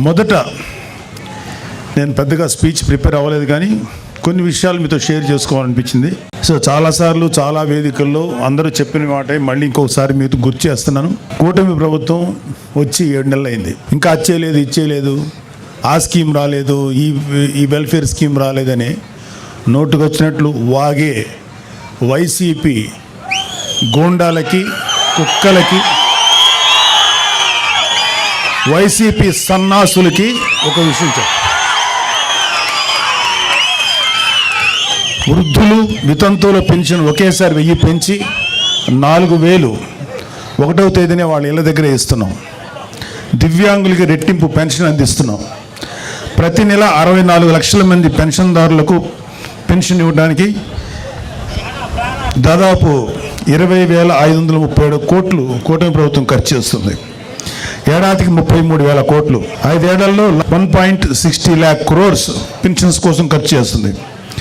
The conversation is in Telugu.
మొదట నేను పెద్దగా స్పీచ్ ప్రిపేర్ అవ్వలేదు, కానీ కొన్ని విషయాలు మీతో షేర్ చేసుకోవాలనిపించింది. సో చాలాసార్లు చాలా వేదికల్లో అందరూ చెప్పిన మాట మళ్ళీ ఇంకొకసారి మీతో గుర్తు చేస్తున్నాను. కూటమి ప్రభుత్వం వచ్చి 7 నెలలు అయింది. ఇంకా అచ్చేయలేదు, ఇచ్చేయలేదు, ఆ స్కీమ్ రాలేదు, ఈ వెల్ఫేర్ స్కీమ్ రాలేదని నోటుకొచ్చినట్లు వాగే వైసీపీ గోండాలకి, కుక్కలకి, వైసీపీ సన్నాసులకి ఒక విషయం చెప్పు. వృద్ధులు, వితంతువుల పెన్షన్ ఒకేసారి 1000 పెంచి 4000 1వ తేదీనే వాళ్ళ ఇళ్ళ దగ్గర ఇస్తున్నాం. దివ్యాంగులకి రెట్టింపు పెన్షన్ అందిస్తున్నాం. ప్రతి నెల 64 లక్షల మంది పెన్షన్దారులకు పెన్షన్ ఇవ్వడానికి దాదాపు 20,537 కోట్లు కూటమి ప్రభుత్వం ఖర్చు చేస్తుంది. ఏడాదికి 33,000 కోట్లు. 5 ఏళ్లలో 1.60 lakh crores పెన్షన్స్ కోసం ఖర్చు చేస్తుంది.